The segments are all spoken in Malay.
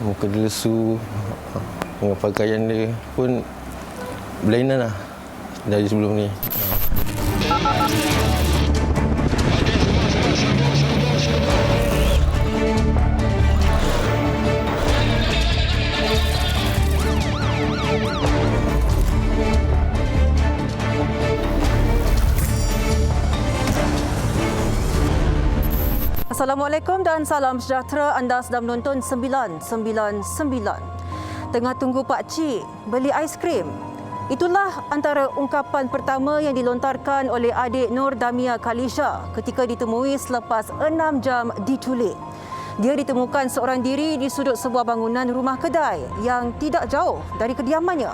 Muka dia lesu, dengan pakaian dia pun berlainan lah dari sebelum ni. Assalamualaikum dan salam sejahtera. Anda sedang menonton 999. Tengah tunggu pakcik beli aiskrim. Itulah antara ungkapan pertama yang dilontarkan oleh adik Nur Damia Khalisha ketika ditemui selepas 6 jam diculik. Dia ditemukan seorang diri di sudut sebuah bangunan rumah kedai yang tidak jauh dari kediamannya.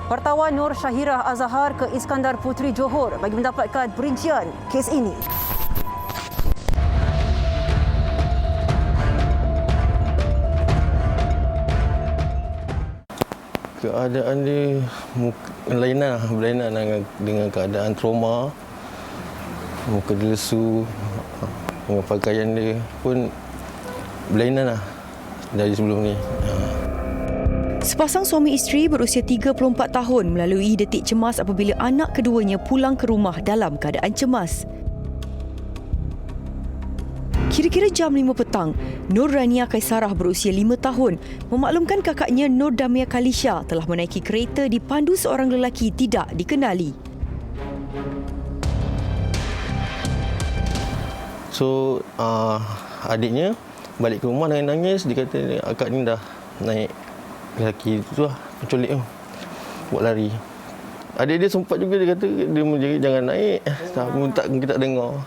Wartawan Nur Syahirah Azhar ke Iskandar Puteri Johor bagi mendapatkan perincian kes ini. Keadaan dia berlainan dengan keadaan trauma. Muka dia lesu, dengan pakaian dia pun berlainan lah dari sebelum ni. Sepasang suami isteri berusia 34 tahun melalui detik cemas apabila anak keduanya pulang ke rumah dalam keadaan cemas. Kira-kira jam 5 petang, Nur Rania Kaisarah berusia 5 tahun memaklumkan kakaknya Nur Damia Khalisha telah menaiki kereta dipandu seorang lelaki tidak dikenali. So, adiknya balik ke rumah nangis. Dia kata akak ni dah naik lelaki tu lah, penculik tu, buat lari. Adik dia sempat juga, dia kata dia menjaga jangan naik. Kita tak dengar.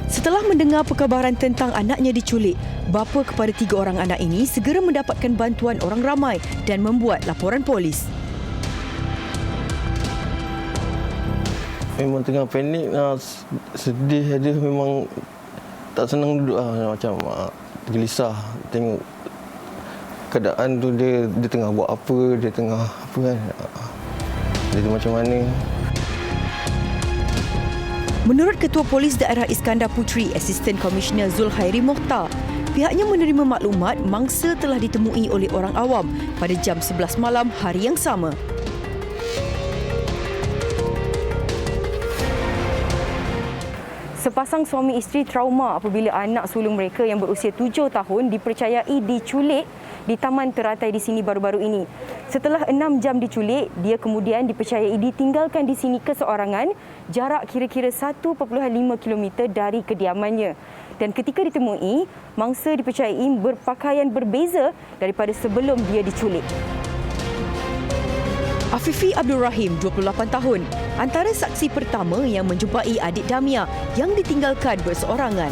Setelah mendengar perkabaran tentang anaknya diculik, bapa kepada 3 orang anak ini segera mendapatkan bantuan orang ramai dan membuat laporan polis. Memang tengah panik, sedih dia, memang tak senang duduk lah, macam gelisah tengok keadaan tu. Dia tengah buat apa, dia tengah apa kan, dia tu macam mana. Menurut Ketua Polis Daerah Iskandar Puteri, Asisten Komisioner Zulkhairi Mokhtar, pihaknya menerima maklumat mangsa telah ditemui oleh orang awam pada jam 11 malam hari yang sama. Sepasang suami isteri trauma apabila anak sulung mereka yang berusia 7 tahun dipercayai diculik di taman teratai di sini baru-baru ini. Setelah 6 jam diculik, dia kemudian dipercayai ditinggalkan di sini keseorangan, jarak kira-kira 1.5 km dari kediamannya. Dan ketika ditemui, mangsa dipercayai berpakaian berbeza daripada sebelum dia diculik. Afifi Abdul Rahim, 28 tahun, antara saksi pertama yang menjumpai adik Damia yang ditinggalkan berseorangan.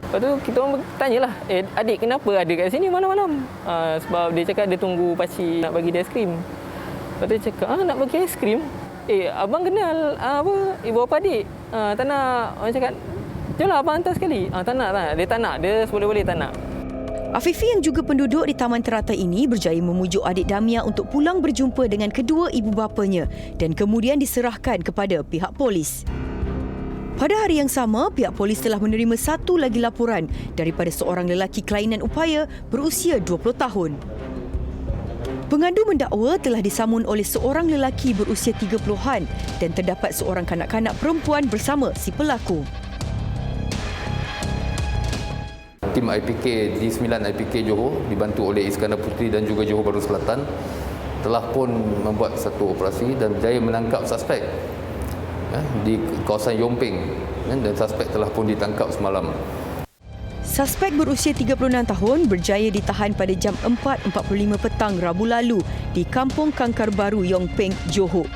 Lepas tu kita orang tanyalah, adik kenapa ada kat sini malam-malam? Sebab dia cakap dia tunggu pakcik nak bagi dia aiskrim. Lepas tu dia cakap, nak bagi aiskrim? Abang kenal ibu bapa adik? Tak nak. Orang cakap, jomlah abang hantar sekali. Tak nak. Dia tak nak, dia seboleh-boleh tak nak. Afifi yang juga penduduk di taman teratai ini berjaya memujuk adik Damia untuk pulang berjumpa dengan kedua ibu bapanya dan kemudian diserahkan kepada pihak polis. Pada hari yang sama, pihak polis telah menerima satu lagi laporan daripada seorang lelaki kelainan upaya berusia 20 tahun. Pengandu mendakwa telah disamun oleh seorang lelaki berusia 30-an dan terdapat seorang kanak-kanak perempuan bersama si pelaku. Tim IPK D9 IPK Johor dibantu oleh Iskandar Puteri dan juga Johor Bahru Selatan telah pun membuat satu operasi dan berjaya menangkap suspek di kawasan Yomping dan suspek telah pun ditangkap semalam. Suspek berusia 36 tahun berjaya ditahan pada jam 4.45 petang Rabu lalu di Kampung Kangkar Baru, Yomping, Johor.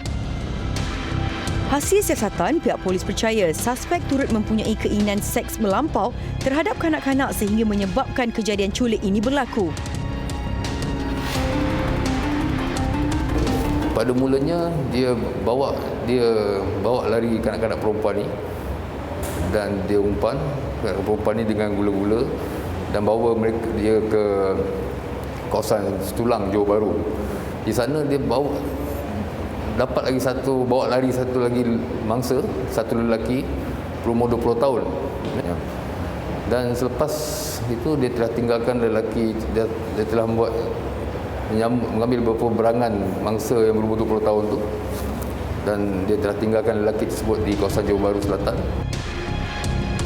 Hasil siasatan, pihak polis percaya suspek turut mempunyai keinginan seks melampau terhadap kanak-kanak sehingga menyebabkan kejadian culik ini berlaku. Pada mulanya dia bawa lari kanak-kanak perempuan ni dan dia umpan kanak-kanak perempuan ni dengan gula-gula dan bawa dia ke kawasan Setulang, Johor Bahru. Di sana dia dapat bawa lari satu lagi mangsa, satu lelaki berumur 20 tahun. Dan selepas itu dia telah tinggalkan lelaki, dia telah mengambil beberapa berangan mangsa yang berumur 20 tahun tu, dan dia telah tinggalkan lelaki tersebut di kawasan Johor Bahru Selatan.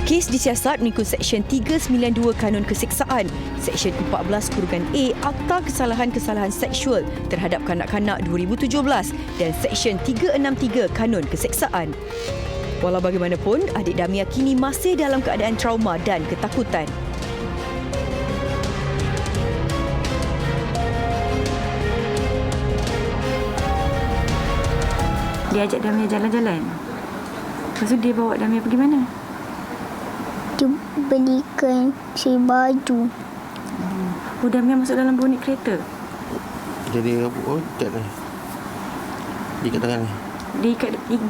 Kes disiasat mengikut Seksyen 392 Kanun Keseksaan, Seksyen 14(A) Akta Kesalahan-Kesalahan Seksual terhadap Kanak-kanak 2017 dan Seksyen 363 Kanun Keseksaan. Walau bagaimanapun, adik Damia kini masih dalam keadaan trauma dan ketakutan. Dia ajak Damia jalan-jalan. Lepas tu dia bawa Damia pergi mana? Dia belikan saya baju. Oh, Damia masuk dalam bonik kereta. Jadi ikat ni. Ikat tangan ni. Dia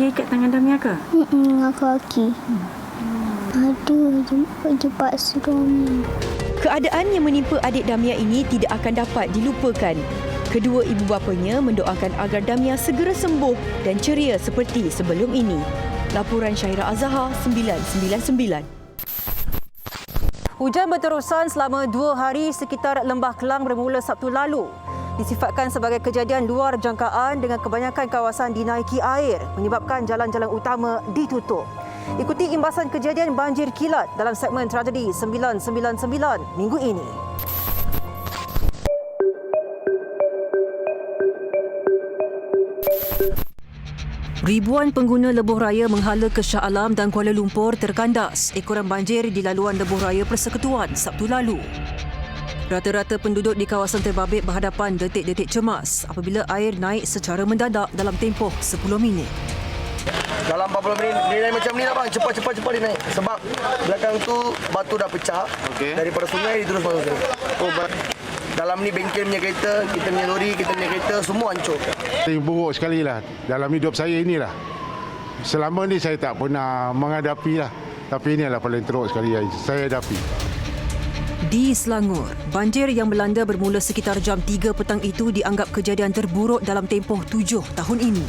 ikat tangan Damia ke? Dengan kaki. Aduh, jumpa serong. Keadaan yang menimpa adik Damia ini tidak akan dapat dilupakan. Kedua ibu bapanya mendoakan agar Damia segera sembuh dan ceria seperti sebelum ini. Laporan Syaira Azhar, 999. Hujan berterusan selama 2 hari sekitar Lembah Kelang bermula Sabtu lalu. Disifatkan sebagai kejadian luar jangkaan dengan kebanyakan kawasan dinaiki air menyebabkan jalan-jalan utama ditutup. Ikuti imbasan kejadian banjir kilat dalam segmen Tragedi 999 minggu ini. Ribuan pengguna lebuh raya menghala ke Shah Alam dan Kuala Lumpur terkandas ekoran banjir di laluan lebuh raya Persekutuan Sabtu lalu. Rata-rata penduduk di kawasan terbabit berhadapan detik-detik cemas apabila air naik secara mendadak dalam tempoh 10 minit. Dalam 40 minit dia naik macam ni lah bang, cepat dia naik. Sebab belakang tu batu dah pecah, daripada sungai dia terus masuk sini. Dalam ni bengkel punya kereta, kita punya lori, kita punya kereta, semua hancur. Paling buruk sekali lah dalam hidup saya inilah. Selama ni saya tak pernah menghadapi lah. Tapi inilah paling teruk sekali yang saya hadapi. Di Selangor, banjir yang melanda bermula sekitar jam 3 petang itu dianggap kejadian terburuk dalam tempoh 7 tahun ini.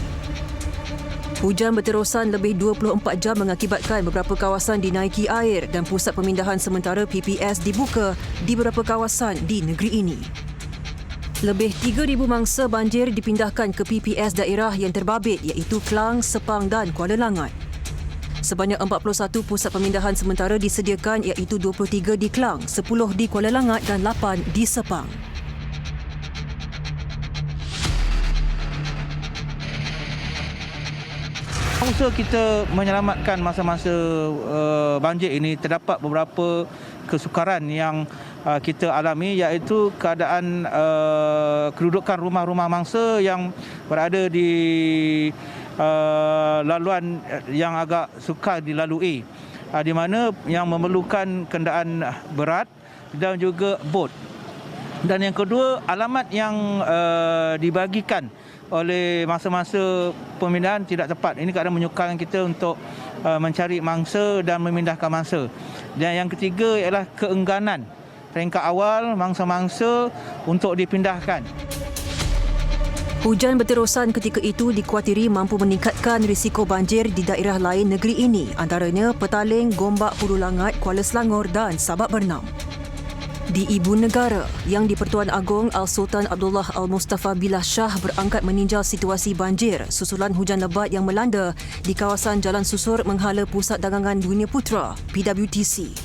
Hujan berterusan lebih 24 jam mengakibatkan beberapa kawasan dinaiki air dan pusat pemindahan sementara PPS dibuka di beberapa kawasan di negeri ini. Lebih 3,000 mangsa banjir dipindahkan ke PPS daerah yang terbabit iaitu Klang, Sepang dan Kuala Langat. Sebanyak 41 pusat pemindahan sementara disediakan iaitu 23 di Klang, 10 di Kuala Langat dan 8 di Sepang. Usaha kita menyelamatkan masa-masa banjir ini, terdapat beberapa kesukaran yang kita alami iaitu keadaan kedudukan rumah-rumah mangsa yang berada di laluan yang agak sukar dilalui, di mana yang memerlukan kenderaan berat dan juga bot. Dan yang kedua, alamat yang dibagikan oleh masa-masa pemindahan tidak tepat. Ini kadang menyukarkan kita untuk mencari mangsa dan memindahkan mangsa. Dan yang ketiga ialah keengganan peringkat awal mangsa-mangsa untuk dipindahkan. Hujan berterusan ketika itu dikuatiri mampu meningkatkan risiko banjir di daerah lain negeri ini, antaranya Petaling, Gombak, Hulu Langat, Kuala Selangor dan Sabak Bernam. Di Ibu Negara, Yang di-Pertuan Agong Al-Sultan Abdullah Al-Mustafa Billah Shah berangkat meninjau situasi banjir susulan hujan lebat yang melanda di kawasan Jalan Susur menghala Pusat Dagangan Dunia Putra, PWTC.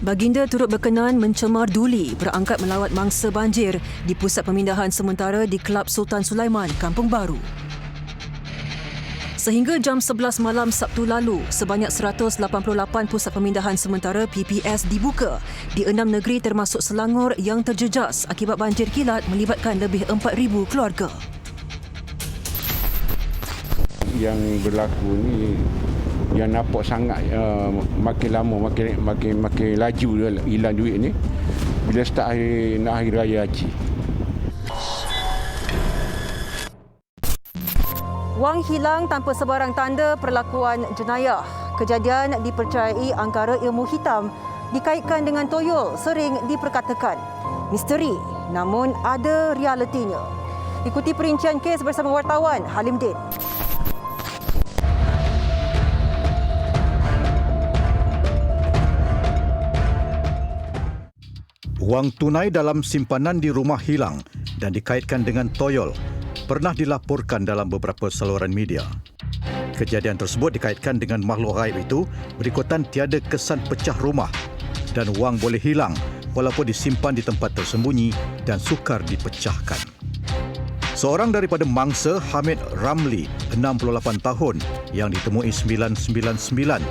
Baginda turut berkenan mencemar duli berangkat melawat mangsa banjir di Pusat Pemindahan Sementara di Kelab Sultan Sulaiman, Kampung Baru. Sehingga jam 11 malam Sabtu lalu, sebanyak 188 pusat pemindahan sementara PPS dibuka di 6 negeri termasuk Selangor yang terjejas akibat banjir kilat melibatkan lebih 4,000 keluarga. Yang berlaku ni yang nampak sangat makin lama makin laju dia hilang duit ni bila start hari raya haji. Wang hilang tanpa sebarang tanda perlakuan jenayah. Kejadian dipercayai angkara ilmu hitam dikaitkan dengan toyol sering diperkatakan. Misteri, namun ada realitinya. Ikuti perincian kes bersama wartawan Halim Din. Wang tunai dalam simpanan di rumah hilang dan dikaitkan dengan toyol pernah dilaporkan dalam beberapa saluran media. Kejadian tersebut dikaitkan dengan makhluk gaib itu berikutan tiada kesan pecah rumah dan wang boleh hilang walaupun disimpan di tempat tersembunyi dan sukar dipecahkan. Seorang daripada mangsa, Hamid Ramli, 68 tahun, yang ditemui 999,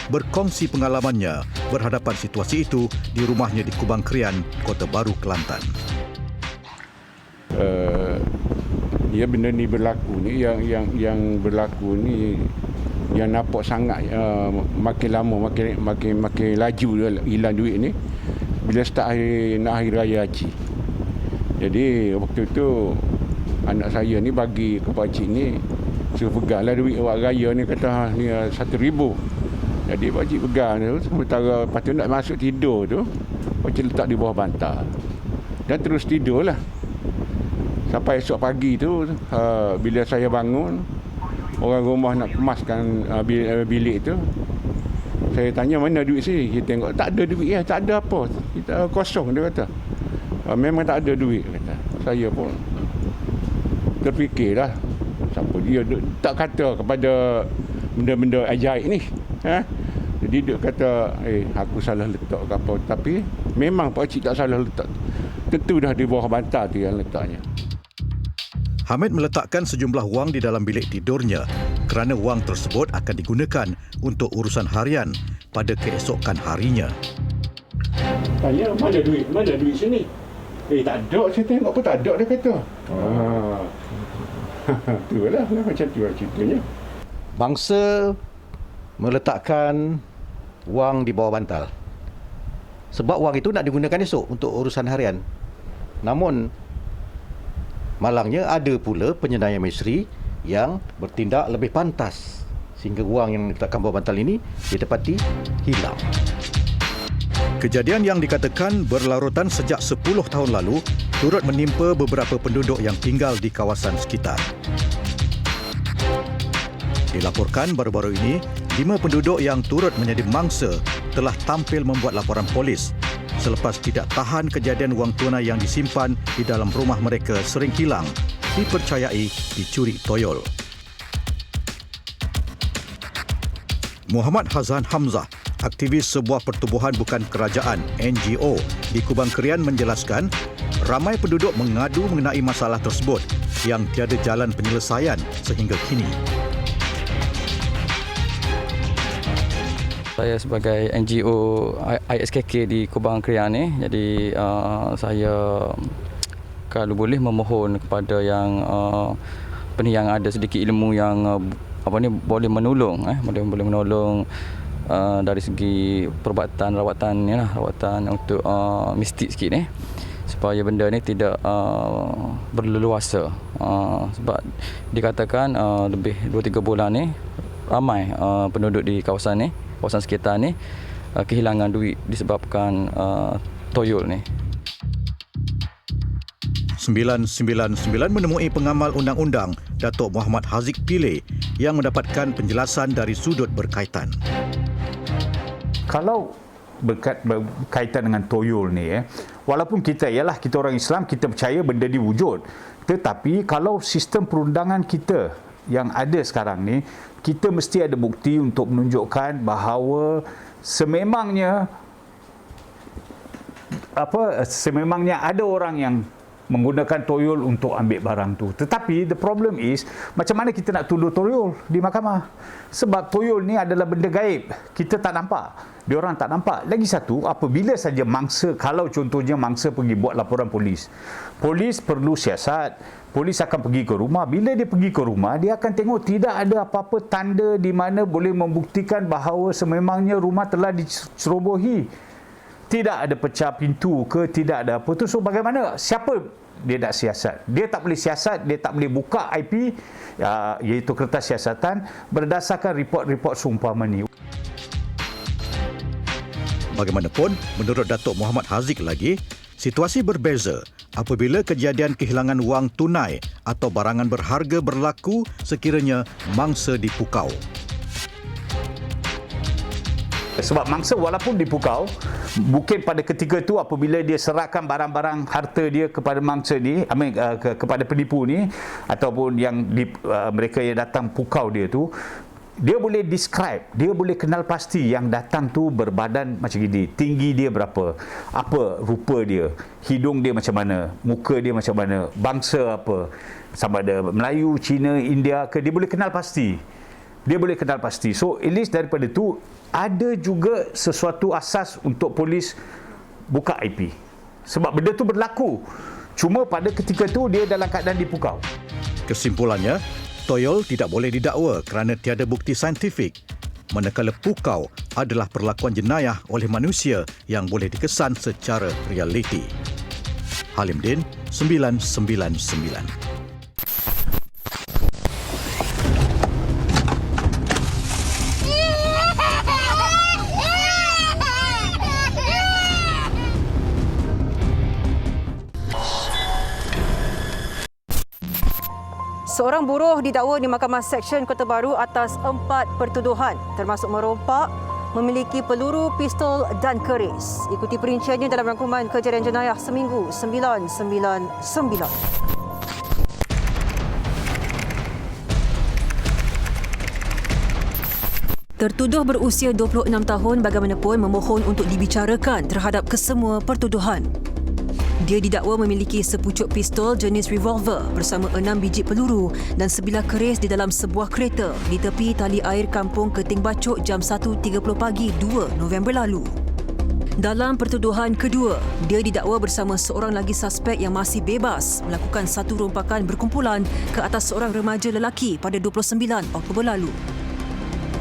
berkongsi pengalamannya berhadapan situasi itu di rumahnya di Kubang Krian, Kota Baru, Kelantan. Ya, benda ni berlaku ni yang berlaku ni yang nampak sangat makin lama makin laju dia hilang duit ni bila start hari raya Haji. Jadi waktu tu anak saya ni bagi ke pakcik ni, suruh peganglah duit awak raya ni, kata ni 1,000. Jadi pakcik pegang tu, sementara lepas tu nak masuk tidur tu, pakcik letak di bawah bantal dan terus tidurlah. Sampai esok pagi tu, bila saya bangun, orang rumah nak kemaskan bilik tu, saya tanya mana duit sini. Dia tengok tak ada duit, tak ada apa, kita kosong, dia kata. Memang tak ada duit, kata. Saya pun terfikirlah, siapa dia tak kata kepada benda-benda ajaib ni. Jadi dia kata, aku salah letak ke apa. Tapi memang pakcik tak salah letak. Tentu dah di bawah bantal tu yang letaknya. Hamid meletakkan sejumlah wang di dalam bilik tidurnya kerana wang tersebut akan digunakan untuk urusan harian pada keesokan harinya. Tanya, mana duit sini? Tak ada, saya tengok pun tak ada, dia kata. Itulah macam tu ceritanya. Bangsa meletakkan wang di bawah bantal. Sebab wang itu nak digunakan esok untuk urusan harian. Namun malangnya ada pula penyendayang mesri yang bertindak lebih pantas sehingga wang yang diletakkan bawah bantal ini didapati hilang. Kejadian yang dikatakan berlarutan sejak 10 tahun lalu turut menimpa beberapa penduduk yang tinggal di kawasan sekitar. Dilaporkan baru-baru ini, 5 penduduk yang turut menjadi mangsa telah tampil membuat laporan polis selepas tidak tahan kejadian wang tunai yang disimpan di dalam rumah mereka sering hilang, dipercayai dicuri toyol. Muhammad Hazan Hamzah, aktivis sebuah pertubuhan bukan kerajaan NGO di Kubang Krian, menjelaskan ramai penduduk mengadu mengenai masalah tersebut yang tiada jalan penyelesaian sehingga kini. Saya sebagai NGO ISKK di Kubang Krian ni, jadi saya kalau boleh memohon kepada yang yang ada sedikit ilmu yang boleh menolong, boleh menolong dari segi perubatan rawatan untuk mistik sikit ni, supaya benda ni tidak berleluasa. Sebab dikatakan lebih 2-3 bulan ni ramai penduduk di kawasan sekitar ni kehilangan duit disebabkan toyol ni. 999 menemui pengamal undang-undang Datuk Muhammad Haziq Pillay yang mendapatkan penjelasan dari sudut berkaitan. Kalau berkaitan dengan toyol ni, walaupun kita orang Islam, kita percaya benda ni wujud, tetapi kalau sistem perundangan kita yang ada sekarang ni, kita mesti ada bukti untuk menunjukkan bahawa sememangnya ada orang yang menggunakan toyol untuk ambil barang tu. Tetapi the problem is, macam mana kita nak tuduh toyol di mahkamah? Sebab toyol ni adalah benda gaib. Kita tak nampak. Diorang tak nampak. Lagi satu, apabila saja mangsa, kalau contohnya mangsa pergi buat laporan polis. Polis perlu siasat. Polis akan pergi ke rumah. Bila dia pergi ke rumah, dia akan tengok tidak ada apa-apa tanda di mana boleh membuktikan bahawa sememangnya rumah telah dicerobohi. Tidak ada pecah pintu ke, tidak ada apa tu. So bagaimana? Siapa dia nak siasat? Dia tak boleh siasat, dia tak boleh buka IP, iaitu kertas siasatan, berdasarkan report-report seumpama ni. Bagaimanapun, menurut Datuk Muhammad Haziq lagi, situasi berbeza apabila kejadian kehilangan wang tunai atau barangan berharga berlaku sekiranya mangsa dipukau. Sebab mangsa walaupun dipukau, mungkin pada ketika itu apabila dia serahkan barang-barang harta dia kepada mangsa ni, kepada penipu ni ataupun yang mereka yang datang pukau dia tu, dia boleh describe, dia boleh kenal pasti yang datang tu berbadan macam gini, tinggi dia berapa, apa rupa dia, hidung dia macam mana, muka dia macam mana, bangsa apa, sama ada Melayu, Cina, India ke, dia boleh kenal pasti. Dia boleh kenal pasti. So, at least daripada tu ada juga sesuatu asas untuk polis buka IP. Sebab benda tu berlaku. Cuma pada ketika tu dia dalam keadaan dipukau. Kesimpulannya, Toyol tidak boleh didakwa kerana tiada bukti saintifik. Manakala pukau adalah perlakuan jenayah oleh manusia yang boleh dikesan secara realiti. Halim Din, 999. Seorang buruh didakwa di Mahkamah Seksyen Kota Baru atas 4 pertuduhan termasuk merompak, memiliki peluru, pistol dan keris. Ikuti perinciannya dalam rangkuman kejadian jenayah seminggu 999. Tertuduh berusia 26 tahun bagaimanapun memohon untuk dibicarakan terhadap kesemua pertuduhan. Dia didakwa memiliki sepucuk pistol jenis revolver bersama 6 biji peluru dan sebilah keris di dalam sebuah kereta di tepi tali air kampung Keting Bacok jam 1.30 pagi 2 November lalu. Dalam pertuduhan kedua, dia didakwa bersama seorang lagi suspek yang masih bebas melakukan satu rompakan berkumpulan ke atas seorang remaja lelaki pada 29 Oktober lalu.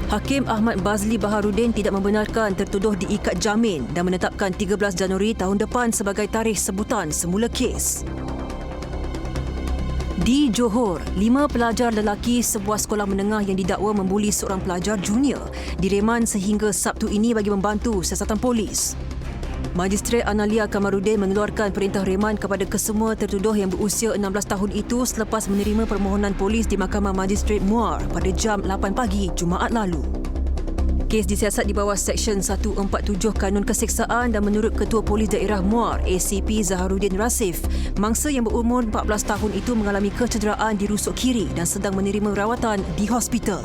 Hakim Ahmad Bazli Baharudin tidak membenarkan tertuduh diikat jamin dan menetapkan 13 Januari tahun depan sebagai tarikh sebutan semula kes. Di Johor, 5 pelajar lelaki sebuah sekolah menengah yang didakwa membuli seorang pelajar junior direman sehingga Sabtu ini bagi membantu siasatan polis. Magistrate Analia Kamarudin mengeluarkan perintah reman kepada kesemua tertuduh yang berusia 16 tahun itu selepas menerima permohonan polis di Mahkamah Magistrate Muar pada jam 8 pagi Jumaat lalu. Kes disiasat di bawah Seksyen 147 Kanun Keseksaan dan menurut Ketua Polis Daerah Muar, ACP Zaharuddin Rasif, mangsa yang berumur 14 tahun itu mengalami kecederaan di rusuk kiri dan sedang menerima rawatan di hospital.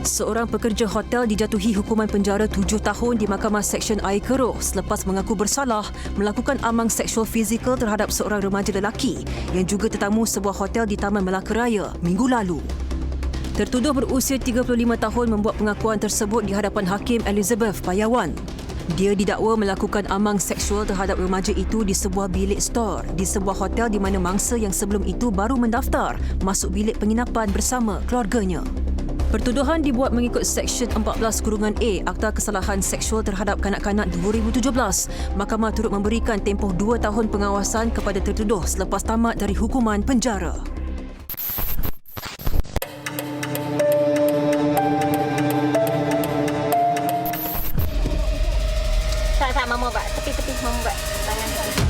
Seorang pekerja hotel dijatuhi hukuman penjara 7 tahun di Mahkamah Seksyen Air Keroh selepas mengaku bersalah melakukan amang seksual fizikal terhadap seorang remaja lelaki yang juga tetamu sebuah hotel di Taman Melaka Raya minggu lalu. Tertuduh berusia 35 tahun membuat pengakuan tersebut di hadapan Hakim Elizabeth Payawan. Dia didakwa melakukan amang seksual terhadap remaja itu di sebuah bilik stor di sebuah hotel di mana mangsa yang sebelum itu baru mendaftar masuk bilik penginapan bersama keluarganya. Pertuduhan dibuat mengikut Seksyen 14-A Akta Kesalahan Seksual Terhadap Kanak-kanak 2017. Mahkamah turut memberikan tempoh 2 tahun pengawasan kepada tertuduh selepas tamat dari hukuman penjara. Tak, Mama buat. Tepi-tepi Mama buat. Tangan tepi.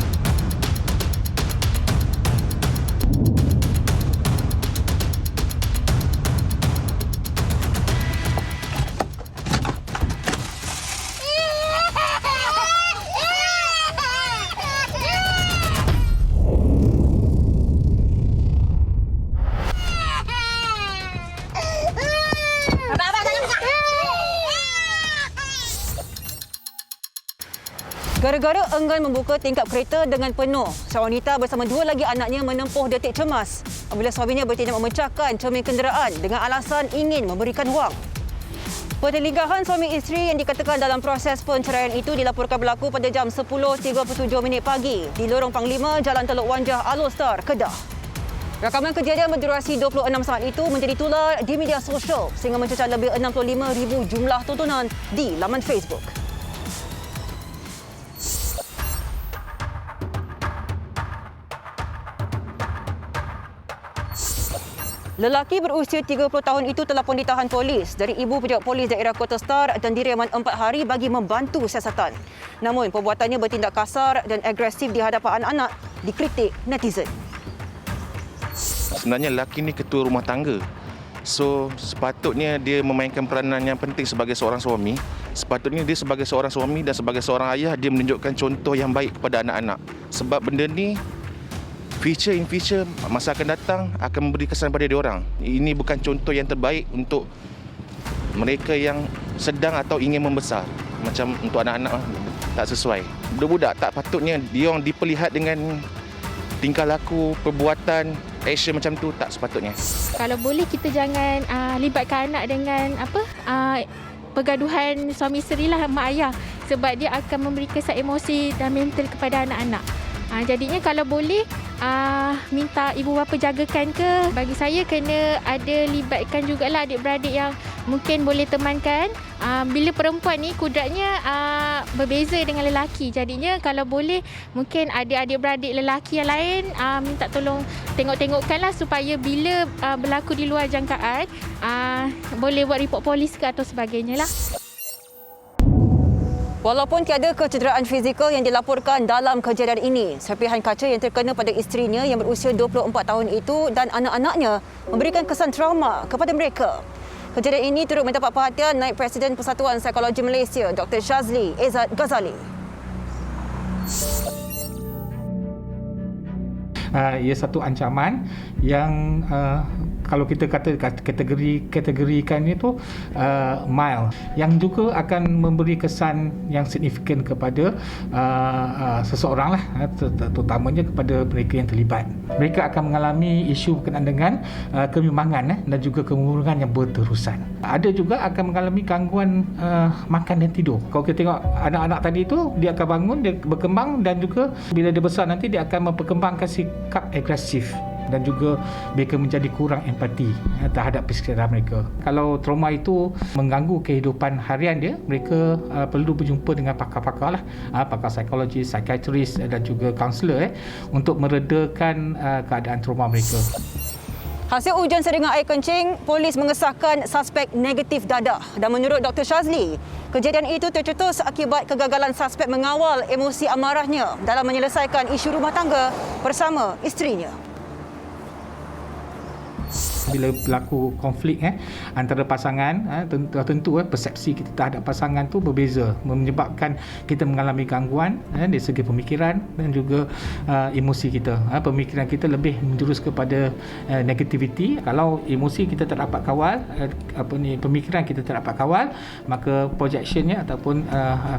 Gara-gara enggan membuka tingkap kereta dengan penuh, seorang wanita bersama 2 lagi anaknya menempuh detik cemas apabila suaminya bertindak memecahkan cermin kenderaan dengan alasan ingin memberikan wang. Pertelingkahan suami isteri yang dikatakan dalam proses penceraian itu dilaporkan berlaku pada jam 10.37 pagi di Lorong Panglima, Jalan Teluk Wanjah, Alor Star, Kedah. Rakaman kejadian berdurasi 26 saat itu menjadi tular di media sosial sehingga mencecah lebih 65,000 jumlah tontonan di laman Facebook. Lelaki berusia 30 tahun itu telah pun ditahan polis dari Ibu Pejabat Polis Daerah Kota Star dan direman 4 hari bagi membantu siasatan. Namun, perbuatannya bertindak kasar dan agresif di hadapan anak-anak dikritik netizen. Sebenarnya lelaki ni ketua rumah tangga So sepatutnya dia memainkan peranan yang penting sebagai seorang suami. Sepatutnya dia sebagai seorang suami dan sebagai seorang ayah, dia menunjukkan contoh yang baik kepada anak-anak. Sebab benda ni in future masa akan datang akan memberi kesan pada diorang. Ini bukan contoh yang terbaik untuk mereka yang sedang atau ingin membesar. Macam untuk anak-anak tak sesuai. Budak-budak tak patutnya dia orang diperlihat dengan tingkah laku, perbuatan, action macam tu, tak sepatutnya. Kalau boleh kita jangan libatkan anak dengan pergaduhan suami isteri lah, mak ayah, sebab dia akan memberi kesan emosi dan mental kepada anak-anak. Jadinya kalau boleh minta ibu bapa jagakan ke, bagi saya kena ada libatkan jugalah adik-beradik yang mungkin boleh temankan. Bila perempuan ni kudratnya berbeza dengan lelaki. Jadinya kalau boleh mungkin ada adik-beradik lelaki yang lain minta tolong tengok-tengokkanlah supaya bila berlaku di luar jangkaan boleh buat report polis ke atau sebagainya lah. Walaupun tiada kecederaan fizikal yang dilaporkan dalam kejadian ini, serpihan kaca yang terkena pada isterinya yang berusia 24 tahun itu dan anak-anaknya memberikan kesan trauma kepada mereka. Kejadian ini turut mendapat perhatian Naib Presiden Persatuan Psikologi Malaysia, Dr. Shazli Izzat Ghazali. Ia satu ancaman yang kalau kita kategorikan itu mild, yang juga akan memberi kesan yang signifikan kepada seseorang lah, terutamanya kepada mereka yang terlibat. Mereka akan mengalami isu berkenaan dengan kebimbangan dan juga kemurungan yang berterusan. Ada juga akan mengalami gangguan makan dan tidur. Kalau kita tengok anak-anak tadi itu, dia akan bangun, dia berkembang dan juga bila dia besar nanti dia akan memperkembangkan sikap agresif dan juga mereka menjadi kurang empati terhadap sekitar mereka. Kalau trauma itu mengganggu kehidupan harian dia, mereka perlu berjumpa dengan pakar-pakar lah, pakar psikologi, psikiatris dan juga kaunselor untuk meredakan keadaan trauma mereka. Hasil ujian seringan air kencing, polis mengesahkan suspek negatif dadah. Dan menurut Dr. Shazli, kejadian itu tercetus akibat kegagalan suspek mengawal emosi amarahnya dalam menyelesaikan isu rumah tangga bersama isterinya. Bila berlaku konflik antara pasangan, tentu persepsi kita terhadap pasangan tu berbeza, menyebabkan kita mengalami gangguan dari segi pemikiran dan juga emosi kita. Pemikiran kita lebih menjurus kepada negativity. Kalau emosi kita tak dapat kawal, pemikiran kita tak dapat kawal, maka projectionnya ataupun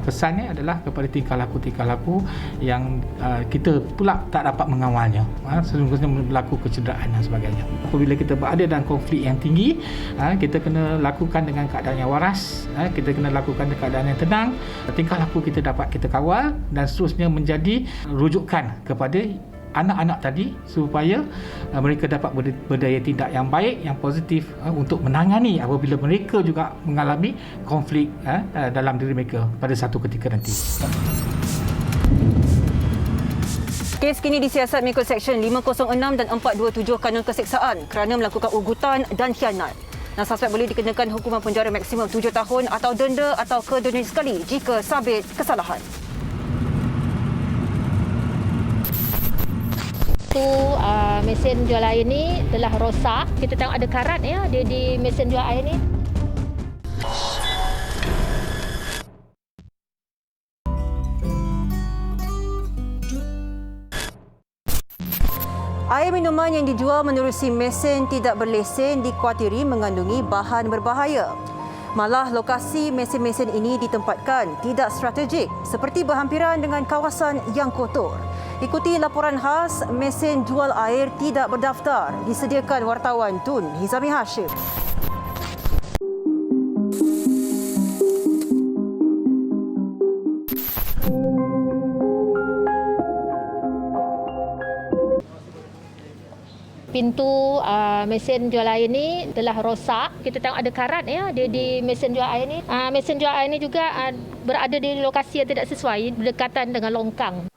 kesannya adalah kepada tingkah laku yang kita pula tak dapat mengawalnya. Sesungguhnya berlaku kecederaan dan sebagainya. Apabila kita berada dalam konflik yang tinggi, kita kena lakukan dengan keadaan yang waras, kita kena lakukan dengan keadaan yang tenang, tingkah laku kita dapat kita kawal dan seterusnya menjadi rujukan kepada anak-anak tadi supaya mereka dapat berdaya tindak yang baik, yang positif untuk menangani apabila mereka juga mengalami konflik dalam diri mereka pada satu ketika nanti. Kes kini disiasat mengikut Seksyen 506 dan 427 Kanun Keseksaan kerana melakukan ugutan dan khianat. Dan suspek boleh dikenakan hukuman penjara maksimum 7 tahun atau denda atau kedua-duanya sekali jika sabit kesalahan. Mesin jual air ni telah rosak. Kita tengok ada karat dia di mesin jual air ni. Air minuman yang dijual menerusi mesin tidak berlesen dikuatiri mengandungi bahan berbahaya. Malah lokasi mesin-mesin ini ditempatkan tidak strategik seperti berhampiran dengan kawasan yang kotor. Ikuti laporan khas mesin jual air tidak berdaftar disediakan wartawan Tun Hizami Hashim. Pintu mesin jual air ni telah rosak. Kita tengok ada karat dia di mesin jual air ni. Mesin jual air ni juga berada di lokasi yang tidak sesuai, berdekatan dengan longkang.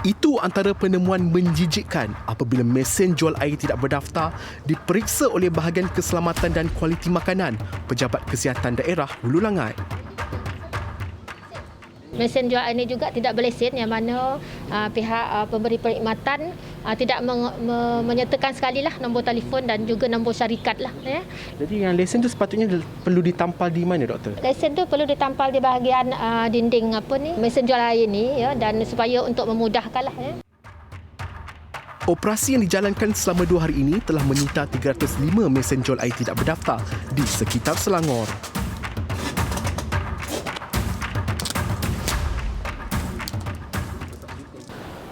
Itu antara penemuan menjijikkan apabila mesin jual air tidak berdaftar diperiksa oleh Bahagian Keselamatan dan Kualiti Makanan Pejabat Kesihatan Daerah Hulu Langat. Mesin jual air ini juga tidak berlesen, yang mana pihak pemberi perkhidmatan tidak menyertakan sekali lah nombor telefon dan juga nombor syarikat lah. Jadi yang lesen tu sepatutnya perlu ditampal di mana, doktor? Lesen tu perlu ditampal di bahagian dinding mesin jual air ni, dan supaya untuk memudahkan lah. Operasi yang dijalankan selama 2 hari ini telah menyita 305 mesin jual air tidak berdaftar di sekitar Selangor.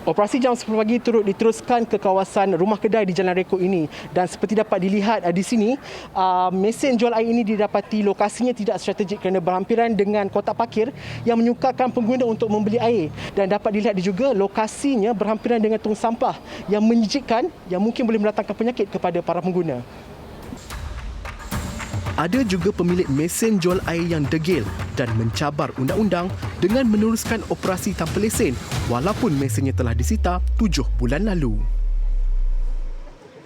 Operasi jam 10 pagi turut diteruskan ke kawasan rumah kedai di Jalan Rekod ini, dan seperti dapat dilihat di sini, mesin jual air ini didapati lokasinya tidak strategik kerana berhampiran dengan kotak parkir yang menyukarkan pengguna untuk membeli air, dan dapat dilihat juga lokasinya berhampiran dengan tong sampah yang menjijikkan yang mungkin boleh mendatangkan penyakit kepada para pengguna. Ada juga pemilik mesin jual air yang degil dan mencabar undang-undang dengan meneruskan operasi tanpa lesen walaupun mesinnya telah disita 7 bulan lalu.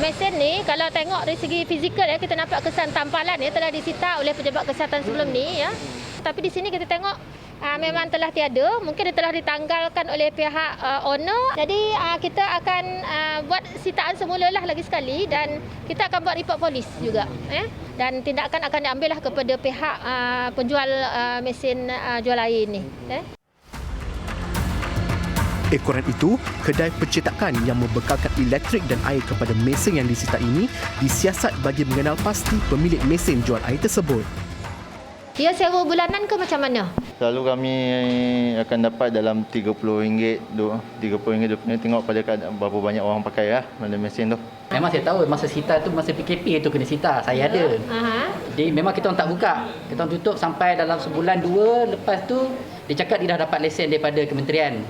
Mesin ni kalau tengok dari segi fizikal kita nampak kesan tampalan telah disita oleh pejabat kesihatan sebelum ni Tapi di sini kita tengok memang telah tiada, mungkin dia telah ditanggalkan oleh pihak owner. Jadi kita akan buat sitaan semula lah lagi sekali, dan kita akan buat report polis juga. Dan tindakan akan diambil lah kepada pihak penjual mesin jual air ini. Ekoran itu, kedai percetakan yang membekalkan elektrik dan air kepada mesin yang disita ini disiasat bagi mengenal pasti pemilik mesin jual air tersebut. Dia sewa bulanan ke macam mana? Selalu kami akan dapat dalam RM30, RM20, tengok pada berapa banyak orang pakai pada mesin tu. Memang saya tahu masa sita tu, masa PKP tu kena sita, saya ada. Jadi memang kita orang tak buka, kita orang tutup sampai dalam sebulan 2, lepas tu dia cakap dia dah dapat lesen daripada kementerian.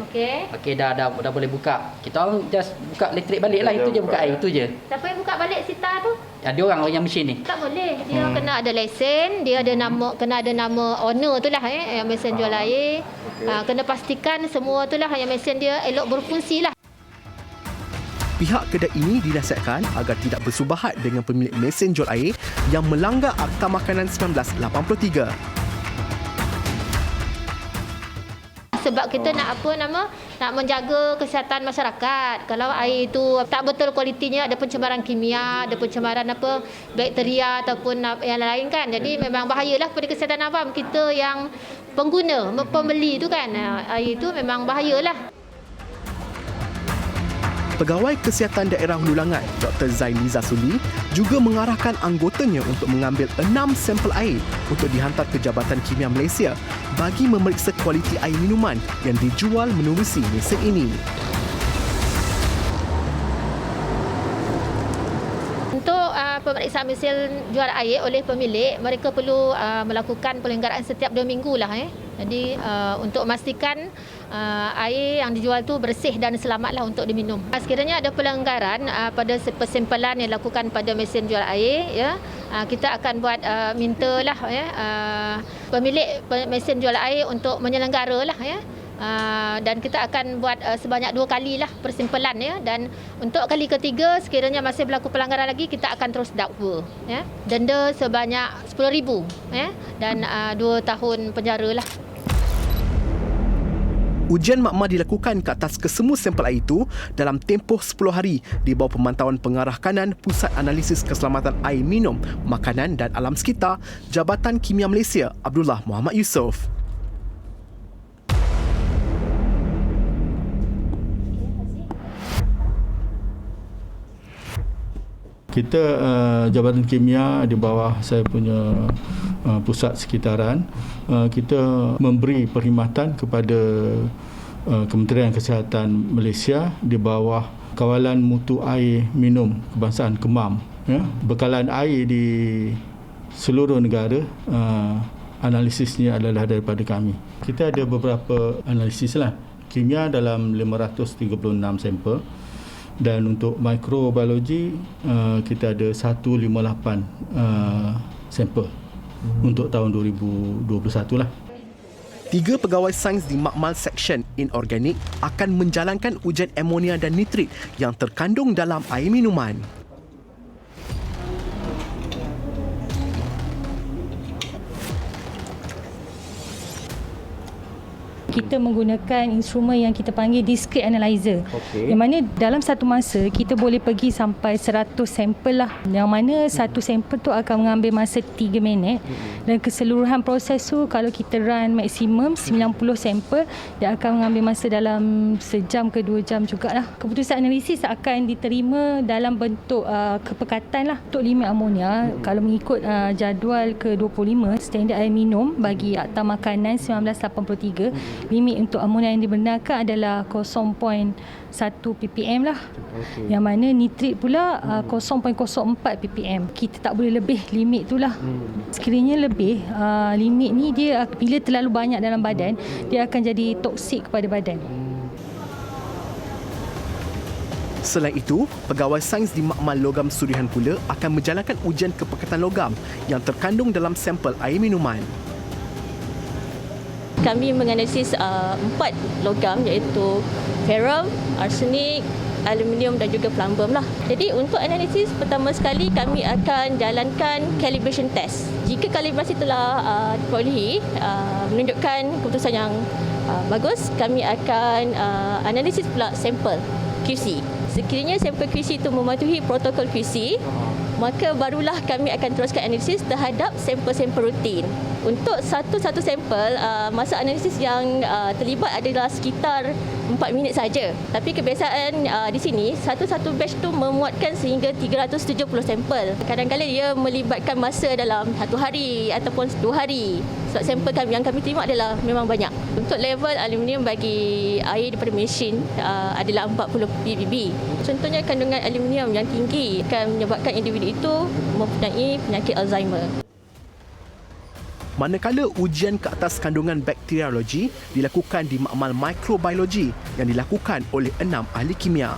Okey, dah boleh buka. Kita orang just buka elektrik balik lah, itu je buka air, itu je. Siapa yang buka balik sita tu? Ada orang yang mesin ni. Tak boleh. Dia kena ada lesen, dia ada nama, kena ada nama owner tu lah yang mesin jual air. Kena pastikan semua tu lah yang mesin dia elok berfungsi lah. Pihak kedai ini dinasihatkan agar tidak bersubahat dengan pemilik mesin jual air yang melanggar Akta Makanan 1983. Sebab kita nak nak menjaga kesihatan masyarakat. Kalau air itu tak betul kualitinya, ada pencemaran kimia, ada pencemaran bakteria ataupun yang lain kan. Jadi memang bahayalah pada kesihatan awam kita yang pengguna, pembeli tu kan. Air itu memang bahayalah. Pegawai Kesihatan Daerah Hulu Langat, Dr. Zainiza Suli, juga mengarahkan anggotanya untuk mengambil 6 sampel air untuk dihantar ke Jabatan Kimia Malaysia bagi memeriksa kualiti air minuman yang dijual menerusi mesin ini. Untuk pemeriksaan mesin jual air oleh pemilik, mereka perlu melakukan pelenggaraan setiap 2 minggu lah. Jadi untuk memastikan air yang dijual tu bersih dan selamatlah untuk diminum. Sekiranya ada pelanggaran pada persimpelan yang dilakukan pada mesin jual air, kita akan buat mintalah pemilik mesin jual air untuk menyelenggara lah dan kita akan buat sebanyak 2 kali lah persimpelan dan untuk kali ketiga sekiranya masih berlaku pelanggaran lagi, kita akan terus dakwa denda sebanyak RM10,000 dan 2 tahun penjara lah. Ujian makmal dilakukan ke atas kesemua sampel air itu dalam tempoh 10 hari di bawah pemantauan pengarah kanan Pusat Analisis Keselamatan Air Minum, Makanan dan Alam Sekitar Jabatan Kimia Malaysia, Abdullah Muhammad Yusof. Kita Jabatan Kimia di bawah saya punya pusat sekitaran, kita memberi perkhidmatan kepada Kementerian Kesihatan Malaysia di bawah Kawalan Mutu Air Minum Kebangsaan KEMAM. Bekalan air di seluruh negara, analisisnya adalah daripada kami. Kita ada beberapa analisis lah. Kimia dalam 536 sampel. Dan untuk mikrobiologi kita ada 158 sampel untuk tahun 2021 lah. 3 pegawai sains di Makmal Seksyen Inorganik akan menjalankan ujian amonia dan nitrit yang terkandung dalam air minuman. kita menggunakan instrumen yang kita panggil discrete analyzer. Yang mana dalam satu masa kita boleh pergi sampai 100 sampel lah. Yang mana satu sampel tu akan mengambil masa 3 minit. Dan keseluruhan proses tu kalau kita run maksimum 90 sampel, dia akan mengambil masa dalam sejam ke 2 jam jugalah. Keputusan analisis akan diterima dalam bentuk kepekatan lah untuk limit amonia. Kalau mengikut jadual ke-25 standard air minum bagi Akta Makanan 1983, limit untuk amonia yang dibenarkan adalah 0.1 ppm lah. Yang mana nitrit pula 0.04 ppm. Kita tak boleh lebih limit tu lah. Sekiranya lebih, limit ni dia bila terlalu banyak dalam badan, dia akan jadi toksik kepada badan. Selain itu, pegawai sains di Makmal Logam Sudihan pula akan menjalankan ujian kepekatan logam yang terkandung dalam sampel air minuman. Kami menganalisis 4 logam iaitu ferrum, arsenik, aluminium dan juga plumbum lah. Jadi untuk analisis pertama sekali kami akan jalankan calibration test. Jika kalibrasi telah diperolehi menunjukkan keputusan yang bagus, kami akan analisis pula sampel QC. Sekiranya sampel QC itu mematuhi protokol QC, maka barulah kami akan teruskan analisis terhadap sampel-sampel rutin. Untuk satu-satu sampel, masa analisis yang terlibat adalah sekitar 4 minit saja. Tapi kebiasaan di sini, satu-satu batch tu memuatkan sehingga 370 sampel. Kadang-kadang dia melibatkan masa dalam 1 hari ataupun 2 hari. Sebab sampel yang kami terima adalah memang banyak. Untuk level aluminium bagi air daripada mesin adalah 40 ppb. Contohnya kandungan aluminium yang tinggi akan menyebabkan individu itu mempunyai penyakit Alzheimer. Manakala ujian ke atas kandungan bakteriologi dilakukan di Makmal Mikrobiologi yang dilakukan oleh 6 ahli kimia.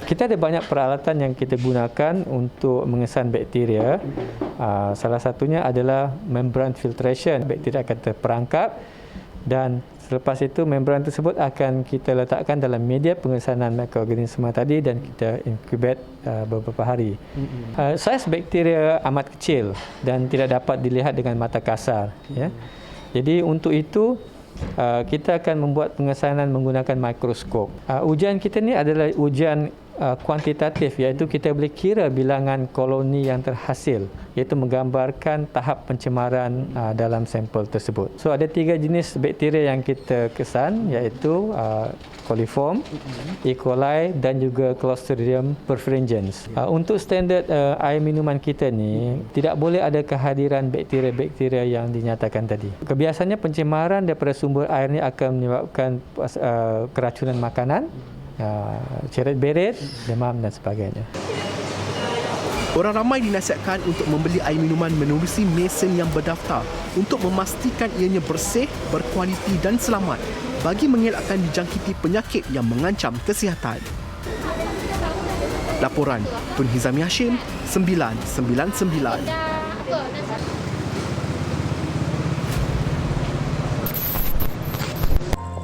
Kita ada banyak peralatan yang kita gunakan untuk mengesan bakteria. Salah satunya adalah membran filtration. Bakteria akan terperangkap dan selepas itu membran tersebut akan kita letakkan dalam media pengesanan mikroorganisma tadi dan kita incubate beberapa hari. Saiz bakteria amat kecil dan tidak dapat dilihat dengan mata kasar. Ya. Jadi untuk itu kita akan membuat pengesanan menggunakan mikroskop. Ujian kita ni adalah ujian kuantitatif, iaitu kita boleh kira bilangan koloni yang terhasil, iaitu menggambarkan tahap pencemaran dalam sampel tersebut. So ada 3 jenis bakteria yang kita kesan, iaitu coliform, E. coli dan juga Clostridium perfringens. Untuk standard air minuman kita ni tidak boleh ada kehadiran bakteria-bakteria yang dinyatakan tadi. Kebiasaannya pencemaran daripada sumber air ni akan menyebabkan keracunan makanan, ceret-beret, demam dan sebagainya. Orang ramai dinasihatkan untuk membeli air minuman menerusi mesin yang berdaftar untuk memastikan ianya bersih, berkualiti dan selamat bagi mengelakkan dijangkiti penyakit yang mengancam kesihatan. Laporan Tun Hizami Hashim, 999.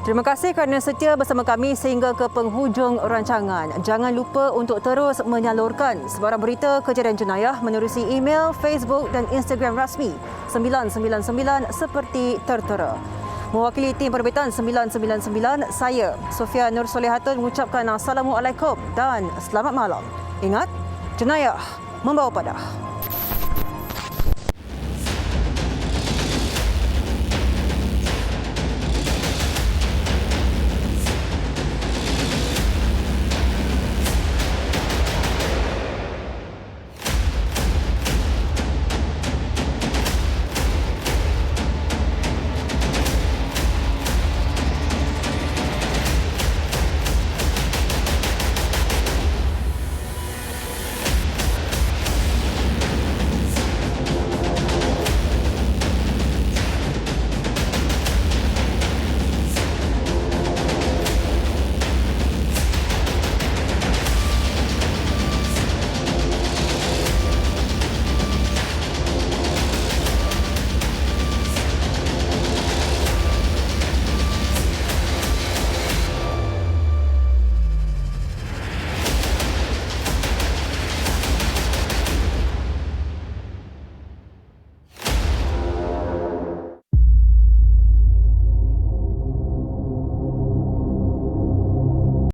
Terima kasih kerana setia bersama kami sehingga ke penghujung rancangan. Jangan lupa untuk terus menyalurkan sebarang berita kejadian jenayah menerusi email, Facebook dan Instagram rasmi 999 seperti tertera. Mewakili tim perbitan 999, saya Sofia Nur Solehatun mengucapkan Assalamualaikum dan selamat malam. Ingat, jenayah membawa padah.